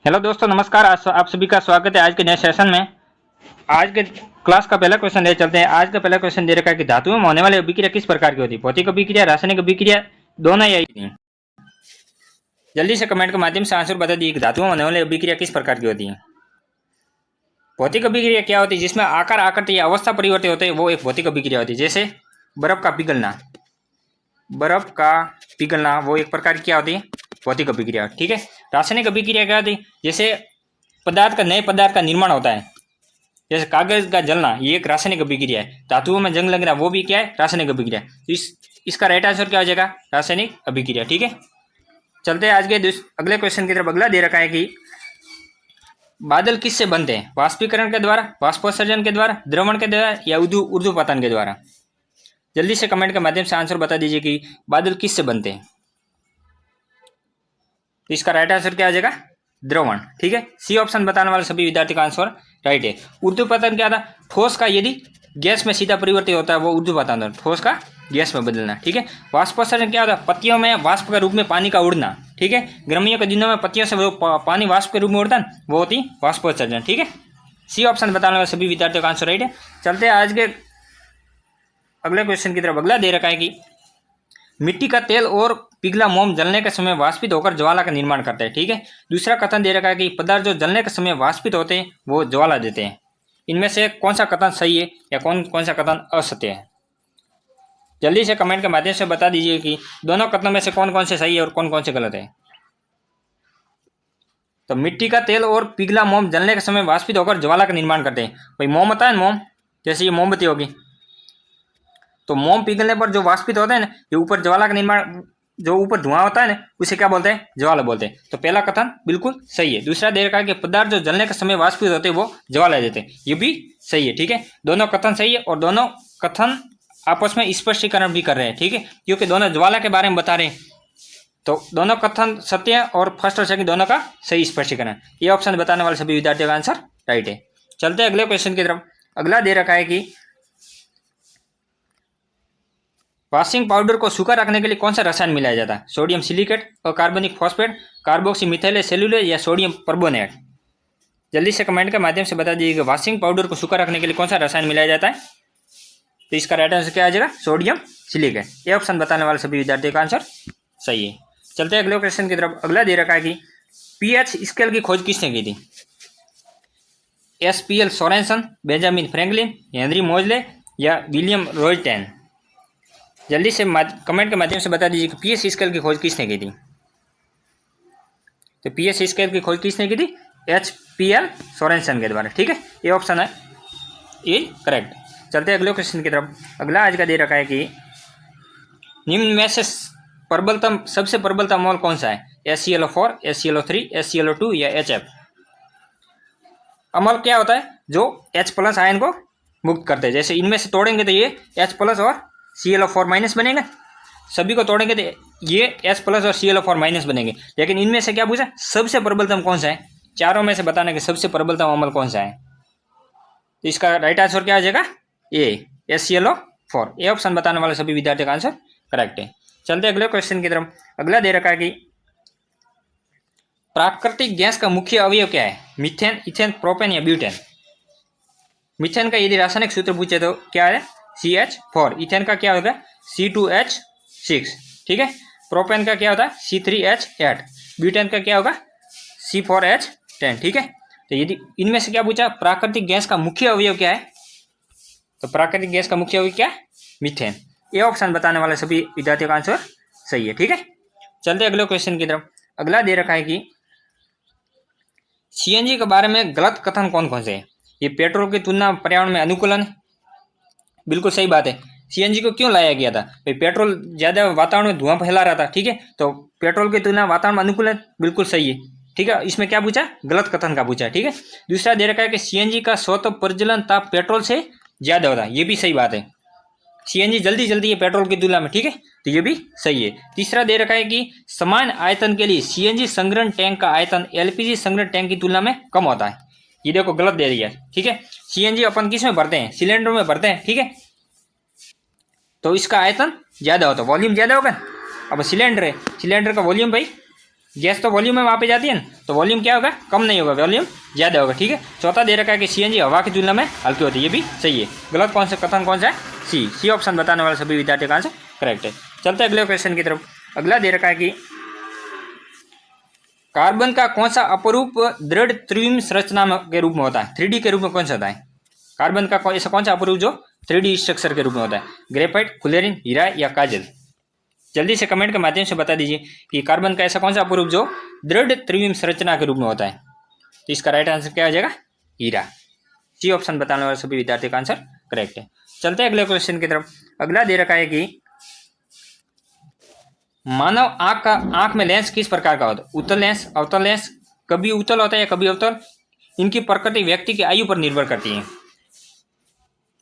Hello दोस्तों, नमस्कार। आप सभी का स्वागत है आज के नए सेशन में। आज के क्लास का पहला क्वेश्चन ले चलते हैं। आज का पहला क्वेश्चन दे रखा है कि धातुओं में होने वाली अभिक्रिया किस प्रकार की होती है? भौतिक अभिक्रिया, रासायनिक अभिक्रिया, दोनों या एक नहीं? जल्दी से कमेंट के माध्यम से आंसर बता दीजिए कि धातुओं में होने वाली अभिक्रिया किस प्रकार की होती है। भौतिक अभिक्रिया क्या होती है? जिसमें आकार, आकृति या अवस्था परिवर्तित होते हैं, वो एक भौतिक अभिक्रिया होती है। जैसे बर्फ का पिघलना, बर्फ का पिघलना वो एक प्रकार की क्या होती है? भौतिक अभिक्रिया। ठीक है। रासायनिक अभिक्रिया क्या होती है? जैसे पदार्थ का नए पदार्थ का निर्माण होता है, जैसे कागज का जलना, ये एक रासायनिक अभिक्रिया है। धातुओं में जंग लगना, वो भी क्या है? रासायनिक अभिक्रिया। तो इसका राइट आंसर क्या हो जाएगा? रासायनिक अभिक्रिया। ठीक है। चलते हैं आज के अगले क्वेश्चन की तरफ। अगला दे रखा है कि बादल किससे बनते हैं? वाष्पीकरण के द्वारा, वाष्पोत्सर्जन के द्वारा, द्रवण के द्वारा या ऊर्ध्वपतन के द्वारा? जल्दी से कमेंट के माध्यम से आंसर बता दीजिए कि बादल किससे बनते हैं। तो इसका राइट आंसर क्या आ जाएगा? द्रवण। ठीक है। सी ऑप्शन बताने वाले सभी विद्यार्थी का आंसर राइट है। ऊर्ध्वपतन क्या था? ठोस का यदि गैस में सीधा परिवर्तित होता है, वो ऊर्ध्वपतन होता है, ठोस का गैस में बदलना। ठीक है। वाष्पोत्सर्जन क्या होता है? पत्तियों में वाष्प के रूप में पानी का उड़ना। ठीक है। गर्मियों के दिनों में पत्तियों से वो पानी वाष्प के रूप में उड़ता है, वो होती वाष्पोत्सर्जन। ठीक है। सी ऑप्शन बताने वाले सभी विद्यार्थियों का आंसर राइट है। चलते हैं आज के अगले क्वेश्चन की तरफ। अगला दे रखा है कि मिट्टी का तेल और पिघला मोम जलने के समय वाष्पित होकर ज्वाला का निर्माण करते हैं। ठीक है। दूसरा कथन दे रखा है कि पदार्थ जो जलने के समय वाष्पित होते हैं, वो ज्वाला देते हैं। इनमें से कौन सा कथन सही है या कौन सा कथन असत्य है? जल्दी से कमेंट के माध्यम से बता दीजिए कि दोनों कथनों में से कौन कौन से सही है और कौन कौन से गलत है। तो मिट्टी का तेल और पिघला मोम जलने के समय वाष्पित होकर ज्वाला का निर्माण करते हैं। भाई मोम होता है ना, मोम, जैसे ये मोमबत्ती होगी, तो मोम पिघलने पर जो वाष्पित होता है ना, ये ऊपर ज्वाला का निर्माण, जो ऊपर धुआं होता है ना, उसे क्या बोलते हैं? ज्वाला बोलते हैं। तो पहला कथन बिल्कुल सही है। दूसरा दे रखा है कि पदार्थ जो जलने के समय वाष्पित होते हैं, वो ज्वाला देते हैं, ये भी सही है। ठीक है। दोनों कथन सही है और दोनों कथन आपस में स्पष्टीकरण भी कर रहे हैं। ठीक है। क्योंकि दोनों ज्वाला के बारे में बता रहे हैं, तो दोनों कथन सत्य है और फर्स्ट और सेकंड दोनों का सही स्पष्टीकरण। ये ऑप्शन बताने वाले सभी विद्यार्थियों का आंसर राइट है। चलते हैं अगले क्वेश्चन की तरफ। अगला दे रखा है कि वॉशिंग पाउडर को सूखा रखने के लिए कौन सा रसायन मिलाया जाता है? सोडियम सिलिकेट, अकार्बनिक फॉस्फेट, कार्बोक्सी मिथाइल सेल्यूलोज या सोडियम परबोनेट? जल्दी से कमेंट के माध्यम से बता दीजिए कि वॉशिंग पाउडर को सूखा रखने के लिए कौन सा रसायन मिलाया जाता है। तो इसका राइट आंसर क्या आ जाएगा? Sodium silicate. ये ऑप्शन बताने वाले सभी विद्यार्थियों का आंसर सही है। चलते हैं अगले क्वेश्चन की तरफ। अगला दे रखा है कि पीएच स्केल की खोज किसने की थी? SPL Sorensen, Benjamin Franklin, Henry मोजले या विलियम रॉयटेन? जल्दी से कमेंट के माध्यम से बता दीजिए कि पीएच स्केल की खोज किसने की थी। तो पीएच स्केल की खोज किसने की थी? एचपीएल सोरेनसन के द्वारा। ठीक है। ये ऑप्शन है ये करेक्ट। चलते हैं अगले क्वेश्चन की तरफ। अगला आज का दे रखा है कि निम्न में से प्रबलतम, सबसे प्रबलतम मोल कौन सा है? HClO4, HClO3, HClO2 या HF? अमल क्या होता है? जो H+ आयन को मुक्त करते हैं। जैसे इनमें से तोड़ेंगे तो ये H+ और ClO4- बनेंगे, सभी को तोड़ेंगे तो ये H+ और ClO4- बनेंगे। लेकिन इनमें से क्या पूछा? सबसे प्रबलतम कौन सा है? चारों में से बताना कि सबसे प्रबलतम अमल कौन सा है। तो इसका राइट आंसर क्या आ जाएगा? ए, HClO4। ये ऑप्शन बताने वाले सभी विद्यार्थियों का आंसर करेक्ट है। चलते अगले क्वेश्चन की तरफ। अगला दे रखा है कि प्राकृतिक गैस का मुख्य अवयव क्या है? मीथेन, इथेन, प्रोपेन या ब्यूटेन? मीथेन का यदि रासायनिक सूत्र पूछे तो क्या है? CH4। इथेन का क्या होगा? C2H6। ठीक है। प्रोपेन का क्या होता है? C3H8। ब्यूटेन का क्या होगा? C4H10। ठीक है। तो यदि इनमें से क्या पूछा? प्राकृतिक गैस का मुख्य अवयव क्या है? तो प्राकृतिक गैस का मुख्य अवयव क्या है? मीथेन। ये ऑप्शन बताने वाले सभी विद्यार्थियों का आंसर सही है। ठीक है। चलते अगले क्वेश्चन की तरफ। अगला दे रखा है कि सीएनजी के बारे में गलत कथन कौन कौन से है? ये पेट्रोल की तुलना में पर्यावरण में अनुकूलन है, बिल्कुल सही बात है। सीएनजी को क्यों लाया गया था? भाई पेट्रोल ज्यादा वातावरण में धुआं फैला रहा था। ठीक है। तो पेट्रोल की तुलना वातावरण में अनुकूलन, बिल्कुल सही है। ठीक है। इसमें क्या पूछा? गलत कथन का पूछा। ठीक है। दूसरा दे रखा है कि सीएनजी का स्वतः प्रज्वलन ताप पेट्रोल से ज्यादा होता है, ये भी सही बात है। सीएनजी जल्दी जल्दी है पेट्रोल की तुलना में। ठीक है। तो ये भी सही है। तीसरा दे रखा है कि समान आयतन के लिए सीएनजी संग्रहण टैंक का आयतन एलपीजी संग्रहण टैंक की तुलना में कम होता है। ये देखो गलत दे दिया। ठीक है। सीएनजी अपन किस में भरते हैं? सिलेंडर में भरते हैं। ठीक है। तो इसका आयतन ज्यादा होता है, वॉल्यूम ज्यादा होगा। अब सिलेंडर है, सिलेंडर का वॉल्यूम भाई गैस तो वॉल्यूम में वहाँ पे जाती है ना, तो वॉल्यूम क्या होगा, कम नहीं होगा, वॉल्यूम ज़्यादा होगा। ठीक है। चौथा दे रखा है कि सीएनजी हवा की तुलना में हल्की होती है, ये भी सही है। गलत कौन सा कथन कौन सा है, सी ऑप्शन बताने वाले सभी विद्यार्थियों का आंसर करेक्ट है। चलते हैं अगले क्वेश्चन की तरफ। अगला दे रखा है कि कार्बन का कौन सा अपरूप दृढ़ त्रिविम संरचना के रूप में होता है, 3D के रूप में कौन सा होता है। कार्बन का ऐसा कौन सा अपरूप जो 3D स्ट्रक्चर के रूप में होता है, ग्रेफाइट, फ्लोरीन, हीरा या काजल। जल्दी से कमेंट के माध्यम से बता दीजिए कि कार्बन का ऐसा कौन सा अपरूप जो दृढ़ त्रिविम संरचना के रूप में होता है। तो इसका राइट आंसर क्या हो जाएगा, हीरा। सी ऑप्शन बताने वाले सभी विद्यार्थियों का आंसर करेक्ट है। चलते हैं अगले क्वेश्चन की तरफ। अगला दे रखा है कि मानव आंख में लेंस किस प्रकार का होता है, उत्तल लेंस, अवतल लेंस, कभी उत्तल होता है या कभी अवतल। इनकी प्रकृति व्यक्ति की आयु पर निर्भर करती है।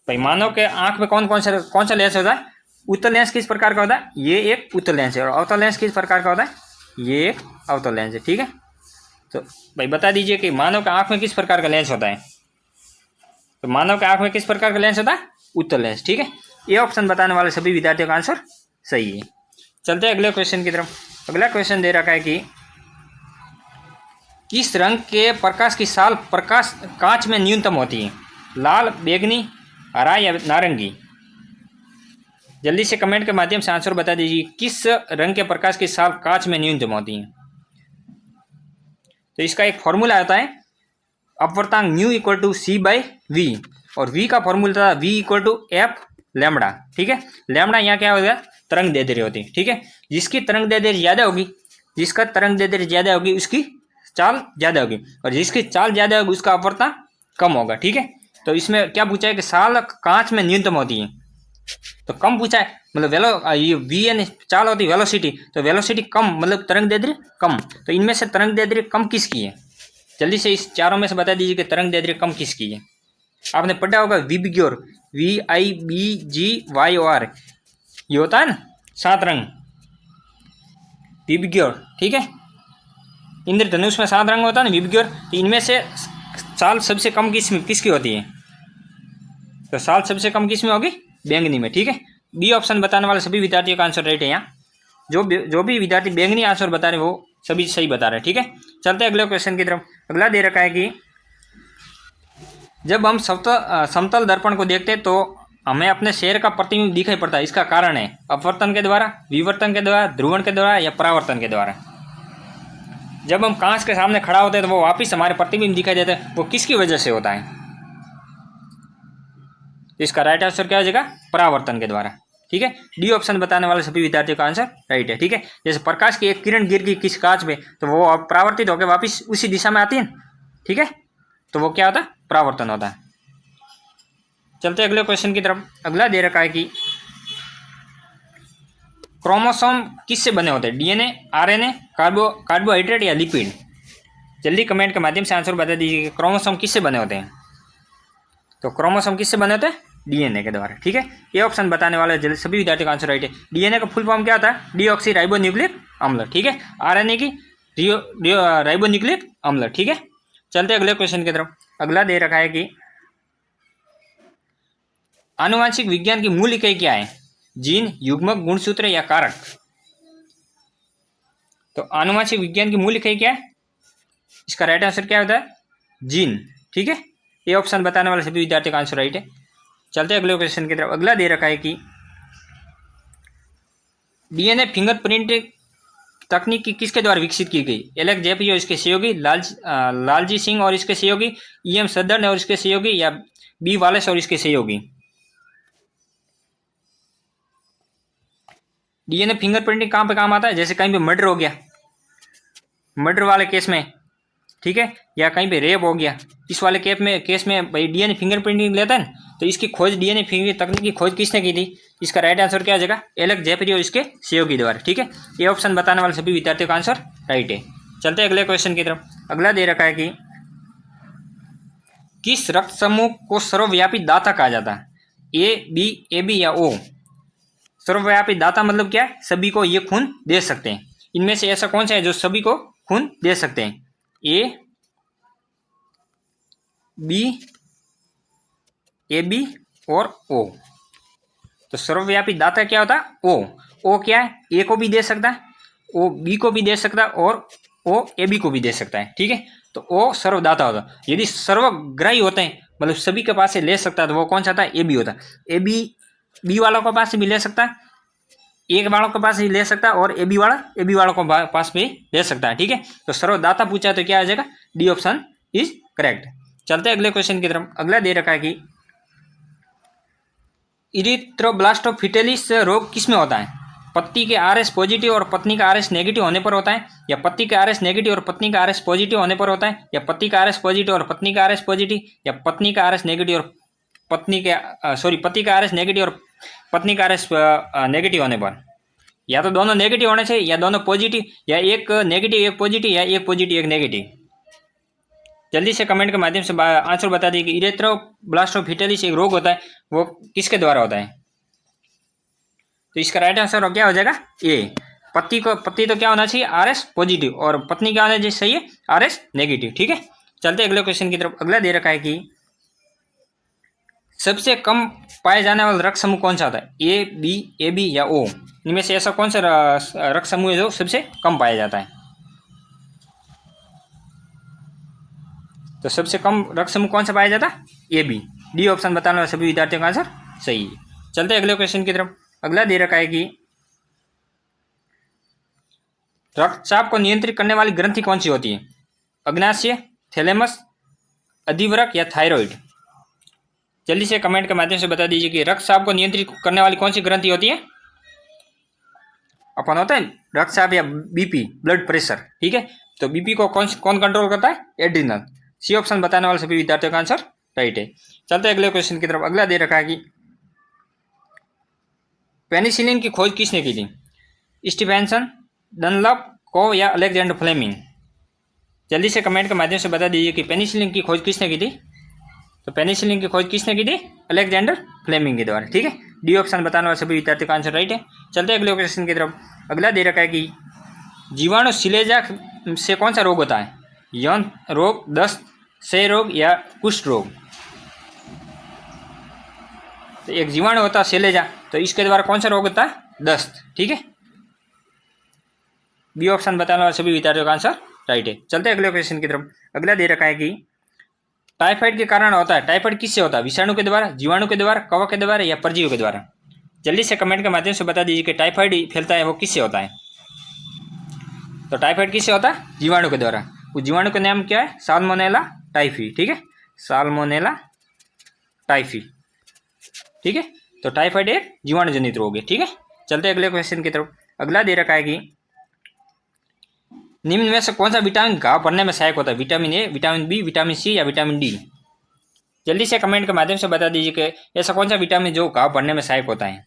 भाई मानव के आंख में कौन सा लेंस होता है, उत्तल लेंस किस प्रकार का होता है, ये एक उत्तल लेंस है। और अवतल लेंस किस प्रकार का होता है, ये एक अवतल लेंस है। ठीक है। तो भाई बता दीजिए कि मानव के आंख में किस प्रकार का लेंस होता है। तो मानव के आंख में किस प्रकार का लेंस होता है, उत्तल लेंस। ठीक है। ये ऑप्शन बताने वाले सभी विद्यार्थियों का आंसर सही है। चलते हैं अगले क्वेश्चन की तरफ। अगला क्वेश्चन दे रखा है कि किस रंग के प्रकाश की साल प्रकाश कांच में न्यूनतम होती है, लाल, बैंगनी, हरा या नारंगी। जल्दी से कमेंट के माध्यम से आंसर बता दीजिए, किस रंग के प्रकाश की साल कांच में न्यूनतम होती है। तो इसका एक फॉर्मूला आता है, अपवर्तांक न्यू इक्वल टू C/V, और V का फॉर्मूला था V equal to F lambda. ठीक है। लैम्बडा यहाँ क्या होगा, तरंग दैर्ध्य होती है। ठीक है। जिसकी तरंग दैर्ध्य ज़्यादा होगी, जिसका तरंग दैर्ध्य ज़्यादा होगी उसकी चाल ज़्यादा होगी, और जिसकी चाल ज़्यादा होगी उसका अपवर्तनांक कम होगा। ठीक है। तो इसमें क्या पूछा है कि साल कांच में न्यूनतम होती है, तो कम पूछा है, मतलब ये वी एन चाल होती है वेलोसिटी, तो वेलोसिटी कम मतलब तरंग दैर्ध्य कम। तो इनमें से तरंग दैर्ध्य कम किसकी है, जल्दी से इस चारों में से बता दीजिए कि तरंग दैर्ध्य कम किसकी है। आपने पढ़ा होगा विबग्योर, VIBGYOR, ये होता है ना 7 रंग, विबग्योर। ठीक है। इंद्रधनुष में 7 रंग होता है ना विबग्योर। तो इनमें से साल सबसे कम किसकी होती है, तो साल सबसे कम किस में होगी, बैंगनी में। ठीक है। बी ऑप्शन बताने वाले सभी विद्यार्थियों का आंसर राइट है। यहाँ जो भी विद्यार्थी बैंगनी आंसर बता रहे वो सभी सही बता रहे हैं। ठीक है। चलते हैं अगले क्वेश्चन की तरफ। अगला दे रखा है कि जब हम समतल दर्पण को देखते हैं तो हमें अपने शरीर का प्रतिबिंब दिखाई पड़ता है, इसका कारण है अपवर्तन के द्वारा, विवर्तन के द्वारा, ध्रुवण के द्वारा या परावर्तन के द्वारा। जब हम कांच के सामने खड़ा होते हैं तो वो वापिस हमारे प्रतिबिंब दिखाई देते हैं, वो किसकी वजह से होता है। इसका राइट आंसर क्या हो जाएगा, परावर्तन के द्वारा। ठीक है। डी ऑप्शन बताने वाले सभी विद्यार्थियों का आंसर राइट है। ठीक है। जैसे प्रकाश की एक किरण गिर गई किसी कांच में तो वो परावर्तित होकर वापस उसी दिशा में आती है। ठीक है। तो वो क्या होता है, परावर्तन होता है। चलते अगले क्वेश्चन की तरफ। अगला दे रखा है कि क्रोमोसोम किससे बने होते हैं, DNA, RNA, कार्बोहाइड्रेट या लिपिड। जल्दी कमेंट के माध्यम से आंसर बता दीजिए कि क्रोमोसोम किससे बने होते हैं। तो क्रोमोसोम किससे बने होते हैं, DNA के द्वारा। ठीक है। ये ऑप्शन बताने वाले जल्दी सभी विद्यार्थियों का आंसर राइट है। DNA का फुल फॉर्म क्या होता है, डीऑक्सी राइबो न्यूक्लिक अम्ल। ठीक है। RNA की राइबो न्यूक्लिक अम्ल। ठीक है। चलते अगले क्वेश्चन की तरफ। अगला दे रखा है कि आनुवांशिक विज्ञान की मूल इकाई क्या है, जीन, युग्मक, गुणसूत्र या कारक। तो आनुवांशिक विज्ञान की मूल इकाई क्या है, इसका राइट आंसर क्या होता है, जीन। ठीक है। ये ऑप्शन बताने वाले सभी विद्यार्थियों का आंसर राइट है। चलते हैं अगले क्वेश्चन की तरफ। अगला दे रखा है कि DNA फिंगरप्रिंट तकनीक किसके द्वारा विकसित की गई, एलेक्स जेपी और इसके सहयोगी, लालजी सिंह और इसके सहयोगी, EM सदर्न और इसके सहयोगी, या B वालेस और इसके सहयोगी। DNA फिंगरप्रिंटिंग कहाँ पे काम आता है, जैसे कहीं पे मर्डर हो गया, मर्डर वाले केस में। ठीक है। या कहीं पे रेप हो गया, इस वाले केस में भाई DNA फिंगरप्रिंटिंग लेता है ना, तो इसकी खोज DNA फिंगर तकनीक की खोज किसने की थी। इसका राइट आंसर क्या आ जाएगा, एलेक्स जेपरी और इसके सहयोगी द्वारा। ठीक है। ये ऑप्शन बताने वाले सभी विद्यार्थियों का आंसर राइट है। चलते हैं अगले क्वेश्चन की तरफ। अगला दे रखा है कि किस रक्त समूह को सर्वव्यापी दाता कहा जाता है, A, B, AB या O। सर्वव्यापी दाता मतलब क्या है, सभी को ये खून दे सकते हैं। इनमें से ऐसा कौन सा है जो सभी को खून दे सकते हैं, A, B, AB और O। तो सर्वव्यापी दाता क्या होता है, O क्या है, A को भी दे सकता है, O B को भी दे सकता है और ओ ए बी को भी दे सकता है, ठीक है। तो ओ सर्वदाता होता है। यदि सर्वग्राही होते हैं, मतलब सभी के पास से ले सकता है, तो वो कौन सा था? ए बी होता है। ए बी बी वालों के पास से भी ले सकता है, एक वालों के पास भी ले सकता है, और ए बी वालों के पास भी ले सकता है, ठीक है। तो सर्वदाता पूछा है तो क्या आ जाएगा? D option is correct. चलते हैं अगले क्वेश्चन की तरफ। अगला दे रखा है कि इरिथ्रोब्लास्टोफिटेलिस रोग किसमें होता है? पति के आरएस पॉजिटिव और पत्नी का आरएस नेगेटिव होने पर होता है, या पति का आरएस नेगेटिव और पत्नी का आरएस पॉजिटिव होने पर होता है, या पति का आरएस पॉजिटिव और पत्नी का आरएस पॉजिटिव, या पत्नी का आरएस नेगेटिव और पत्नी के पति का आरएस नेगेटिव और पत्नी का आरएस नेगेटिव होने पर। या तो दोनों नेगेटिव होने चाहिए, या दोनों पॉजिटिव, या एक नेगेटिव एक पॉजिटिव, या एक पॉजिटिव एक नेगेटिव। जल्दी से कमेंट के माध्यम से आंसर बता दीजिए कि इरेथ्रोब्लास्टोफिटेलिस एक रोग होता है, वो किसके द्वारा होता है? तो इसका राइट आंसर क्या हो जाएगा? ए। पति तो क्या होना चाहिए? आरएस पॉजिटिव, और पत्नी क्या होना चाहिए? आरएस नेगेटिव, ठीक है। चलते अगले क्वेश्चन की तरफ। अगला दे रखा है कि सबसे कम पाए जाने वाला रक्त समूह कौन सा होता है? ए बी या ओ? इनमें से ऐसा कौन सा रक्त समूह है जो सबसे कम पाया जाता है? तो सबसे कम रक्त समूह कौन सा पाया जाता है? A B. डी ऑप्शन बताने वाले सभी विद्यार्थियों का आंसर सही है। चलते अगले क्वेश्चन की तरफ। अगला दे रखा है कि रक्तचाप को नियंत्रित करने वाली ग्रंथि कौन सी होती है? अग्नाशय, थैलेमस, अधिवरक या थायराइड? जल्दी से कमेंट के माध्यम से बता दीजिए कि रक्तचाप को नियंत्रित करने वाली कौन सी ग्रंथि होती है? अपन होता है रक्तचाप या बीपी, ब्लड प्रेशर, ठीक है। तो बीपी को कौन कंट्रोल करता है? एड्रिनल। सी ऑप्शन बताने वाले सभी विद्यार्थियों का आंसर राइट है। चलते अगले क्वेश्चन की तरफ। अगला दे रखा है कि पेनिसिलिन की खोज किसने की थी? स्टीफेंसन, डनलप, को या अलेक्जेंडर फ्लेमिंग? जल्दी से कमेंट के माध्यम से बता दीजिए कि पेनिसिलिन की खोज किसने की थी? तो पेनिसिलिन की खोज किसने की थी? अलेक्जेंडर फ्लेमिंग के द्वारा, ठीक है। डी ऑप्शन बताने वाले सभी विद्यार्थियों का आंसर राइट है। चलते अगले क्वेश्चन की तरफ। अगला दे रखा है कि जीवाणु शिलेजा से कौन सा रोग होता है? यौन रोग, दस्त, क्षय रोग या कुष्ठ रोग? तो एक जीवाणु होता है शिलेजा, तो इसके द्वारा कौन सा रोग होता है? दस्त, ठीक है। बी ऑप्शन बताने वाले सभी विद्यार्थियों का आंसर राइट है। चलते अगले क्वेश्चन की तरफ। अगला दे रखा है कि टाइफाइड के कारण होता है। टाइफाइड किससे होता है? विषाणु के द्वारा, जीवाणु के द्वारा, कवक के द्वारा या परजीवी के द्वारा? जल्दी से कमेंट के माध्यम से बता दीजिए कि टाइफाइड फैलता है वो किससे होता है? तो टाइफाइड किससे होता है? जीवाणु के द्वारा। उस जीवाणु का नाम क्या है? साल्मोनेला टाइफी, ठीक है। साल्मोनेला टाइफी, ठीक है। तो टाइफाइड एक जीवाणु जनित रोग है, ठीक है। चलते अगले क्वेश्चन की तरफ। अगला दे रखा है कि निम्न में से कौन सा विटामिन घाव भरने में सहायक होता है? Vitamin A, vitamin B, vitamin C या विटामिन डी? जल्दी से कमेंट के माध्यम से बता दीजिए कि ऐसा कौन सा विटामिन जो घाव भरने में सहायक होता है?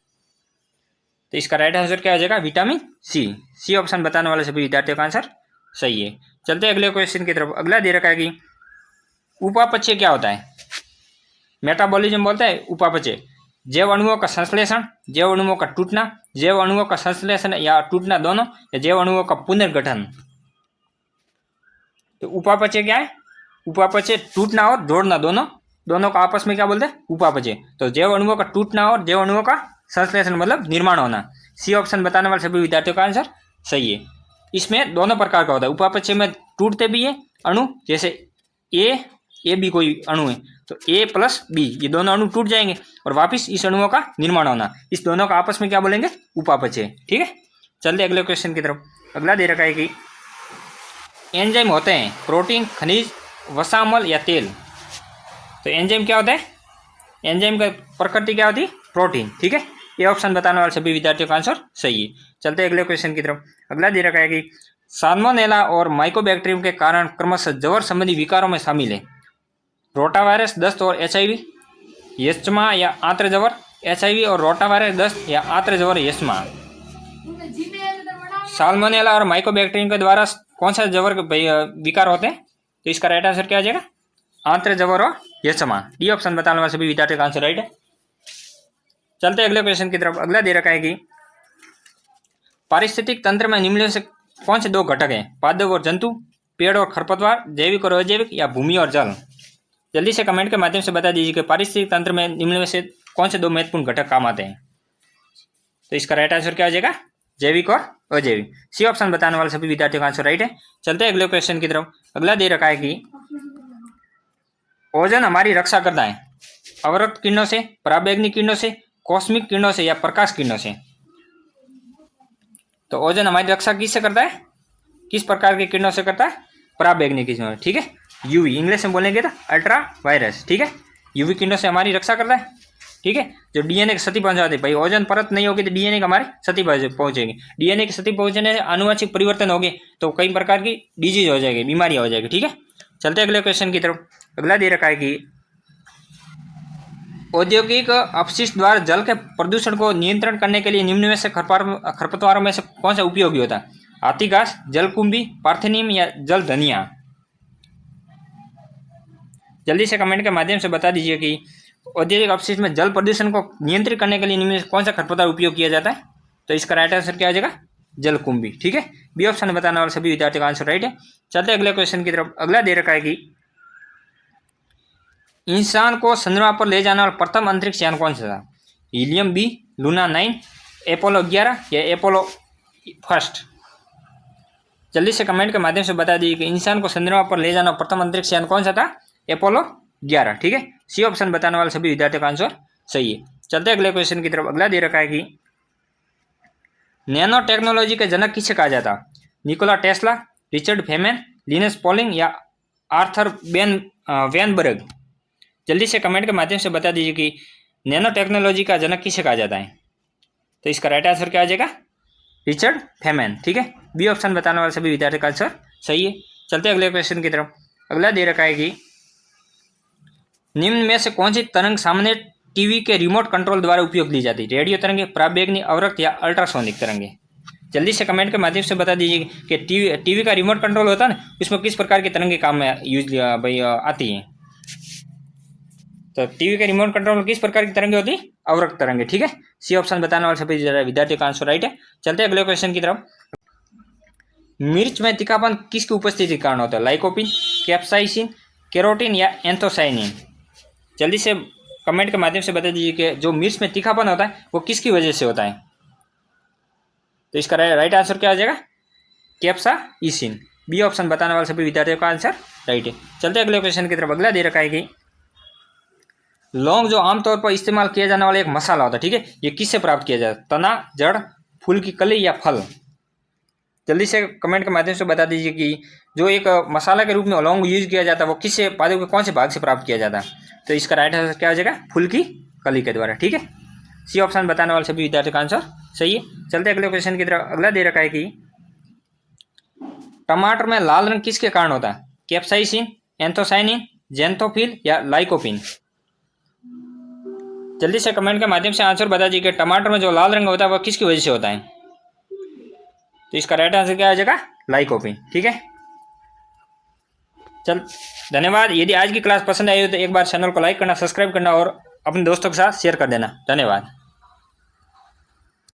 तो इसका राइट आंसर क्या हो जाएगा? Vitamin C. सी ऑप्शन बताने वाले सभी विद्यार्थियों का आंसर सही है। चलते अगले क्वेश्चन की तरफ। अगला दे रखा है कि उपापचय क्या होता है? मेटाबॉलिज्म बोलता है उपापचय। जैव अणुओं का संश्लेषण, जैव अणुओं का टूटना, जैव अणुओं का संश्लेषण या टूटना दोनों, या जैव अणुओं का पुनर्गठन? तो उपापचय क्या है? उपापचय टूटना और जोड़ना, दोनों का आपस में क्या बोलते हैं? उपापचय। तो जैव अणुओं का टूटना और जैव अणुओं का संश्लेषण मतलब निर्माण होना। सी ऑप्शन बताने वाले सभी विद्यार्थियों का आंसर सही है। इसमें दोनों प्रकार का होता है। उपापचय में टूटते भी है अणु, जैसे ए बी कोई अणु है तो ए प्लस बी ये दोनों अणु टूट जाएंगे और वापिस इस अणुओं का निर्माण होना। इस दोनों का आपस में क्या बोलेंगे? उपापचय, ठीक है। चलते अगले क्वेश्चन की तरफ। अगला दे रखा है कि एंजाइम होते हैं प्रोटीन, खनिज, वसामल या तेल। तो एंजाइम क्या होता है? एंजाइम का प्रकृति क्या होती है? प्रोटीन, ठीक है। ये ऑप्शन बताने वाले सभी विद्यार्थियों का आंसर सही है। चलते अगले क्वेश्चन की तरफ। अगला दे रखा है कि साल्मोनेला और माइकोबैक्टीरियम के कारण क्रमशः जवर संबंधी विकारों में शामिल है रोटावायरस, दस्त और HIV, यस्मा या आंत्र जवर। HIV और रोटावायरस, दस्त या आंत्र जवर, यस्मा। साल्मोनेला और माइकोबैक्टीरियम के द्वारा कौन सा जवर विकार होते हैं? तो इसका राइट आंसर क्या आ जाएगा? आंत्र जवर और यस्मा। डी ऑप्शन बताने वाले सभी विद्यार्थियों का आंसर राइट है। चलते अगले क्वेश्चन की तरफ। अगला दे रखा है कि पारिस्थितिक तंत्र में निम्न से कौन से दो घटक हैं? पादप और जंतु, पेड़ और खरपतवार, जैविक और अजैविक या भूमि और जल? जल्दी से कमेंट के माध्यम से बता दीजिए कि पारिस्थितिक तंत्र में निम्न में से कौन से दो महत्वपूर्ण घटक काम आते हैं? तो इसका राइट आंसर क्या हो जाएगा? जैविक और अजैविक। सी ऑप्शन बताने वाले सभी विद्यार्थियों का आंसर राइट है। चलते हैं अगले क्वेश्चन की तरफ। अगला दे रखा है कि ओजोन हमारी रक्षा करता है अवरक्त किरणों से, पराबैंगनी किरणों से, कॉस्मिक किरणों से या प्रकाश किरणों से। तो ओजोन हमारी रक्षा किससे करता है, किस प्रकार की किरणों से करता है, पराबैंगनी किरणों, ठीक है। यूवी इंग्लिश में बोलेंगे तो अल्ट्रा वायरस, ठीक है। यूवी किरणों से हमारी रक्षा करता है, ठीक है। जो डीएनए की क्षति पहुंचाते भाई, ओजोन परत नहीं होगी तो डीएनए हमारे क्षति पहुंचेगी। डीएनए की क्षति पहुंचने से आनुवंशिक परिवर्तन होंगे तो कई प्रकार की डिजीज हो जाएगी, बीमारियां हो जाएगी, ठीक है। चलते अगले क्वेश्चन की तरफ। अगला दे रखा है कि औद्योगिक अपशिष्ट द्वारा जल के प्रदूषण को नियंत्रण करने के लिए निम्न में से खरपतवारों में से कौन सा उपयोगी होता है? हाथी घास, जलकुंभी, पार्थेनियम या जल धनिया। जल्दी से कमेंट के माध्यम से बता दीजिए कि औद्योगिक अपशिष्ट में जल प्रदूषण को नियंत्रित करने के लिए निम्न में से कौन सा खरपतवार उपयोग किया जाता है? तो इसका राइट आंसर क्या आ जाएगा? जलकुंभी, ठीक है। बी ऑप्शन बताने वाले सभी विद्यार्थियों का आंसर राइट है। चलते अगले क्वेश्चन की तरफ। अगला दे रखा है कि इंसान को चंद्रमा पर ले जाने वाला प्रथम अंतरिक्ष यान कौन सा था? हीलियम बी, लूना 9, एपोलो 11 या एपोलो फर्स्ट। जल्दी से कमेंट के माध्यम से बता दीजिए कि इंसान को चंद्रमा पर ले जाना प्रथम अंतरिक्ष यान कौन सा था? एपोलो 11, ठीक है। सी ऑप्शन बताने वाले सभी विद्यार्थियों का आंसर सही है। चलते अगले क्वेश्चन की तरफ। अगला दे रखा है कि नैनो टेक्नोलॉजी के जनक किसे कहा जाता? Nikola Tesla, Richard Feynman, Linus Pauling या आर्थर वेनबर्ग। जल्दी से कमेंट के माध्यम से बता दीजिए कि नैनो टेक्नोलॉजी का जनक किसे कहा जाता है? तो इसका राइट आंसर क्या आ जाएगा? रिचर्ड फेमन, ठीक है। बी ऑप्शन बताने वाले सभी विद्यार्थियों का आंसर सही है। चलते अगले क्वेश्चन की तरफ। अगला दे रखा है कि निम्न में से कौन सी तरंग सामान्य टीवी के रिमोट कंट्रोल द्वारा उपयोग ली जाती है? रेडियो तरंगे, पराबैंगनी, अवरक्त या अल्ट्रासोनिक तरंगे। जल्दी से कमेंट के माध्यम से बता दीजिए कि टीवी का रिमोट कंट्रोल होता है ना, उसमें किस प्रकार की तरंगे काम में यूज भाई आती हैं? तो टीवी के रिमोट कंट्रोल में किस प्रकार की तरंगे होती है? अवरक्त तरंगे, ठीक है। सी ऑप्शन बताने वाले सभी विद्यार्थियों का आंसर राइट है। चलते अगले क्वेश्चन की तरफ। मिर्च में तीखापन किसकी उपस्थिति के कारण होता है? लाइकोपिन, कैप्साइसिन, कैरोटीन या एंथोसाइनिन। जल्दी से कमेंट के माध्यम से बता दीजिए कि जो मिर्च में तीखापन होता है वो किसकी वजह से होता है? तो इसका राइट आंसर क्या आ जाएगा? कैप्साइसिन। बी ऑप्शन बताने वाले सभी विद्यार्थियों का आंसर राइट है। चलते अगले क्वेश्चन की तरफ। अगला दे रखा है कि लौंग जो आमतौर पर इस्तेमाल किया जाने वाला एक मसाला होता है, ठीक है, ये किससे प्राप्त किया जाता है? तना, जड़, फूल की कली या फल। जल्दी से कमेंट के माध्यम से बता दीजिए कि जो एक मसाला के रूप में लौंग यूज किया जाता है वो किससे, पादप के कौन से भाग से प्राप्त किया जाता है? तो इसका राइट आंसर क्या हो जाएगा? फूल की कली के द्वारा, ठीक है। सी ऑप्शन बताने वाले सभी विद्यार्थियों का आंसर सही है। चलते अगले क्वेश्चन की तरफ। अगला दे रखा है कि टमाटर में लाल रंग किसके कारण होता है? कैप्साइसिन, एंथोसाइनिन, जेंथोफिल या लाइकोपिन। जल्दी से कमेंट के माध्यम से आंसर बता दीजिए कि टमाटर में जो लाल रंग होता है वो किसकी वजह से होता है? तो इसका राइट आंसर क्या आ जाएगा? लाइकोपिन, ठीक है। चल, धन्यवाद। यदि आज की क्लास पसंद आई हो तो एक बार चैनल को लाइक करना, सब्सक्राइब करना और अपने दोस्तों के साथ शेयर कर देना। धन्यवाद।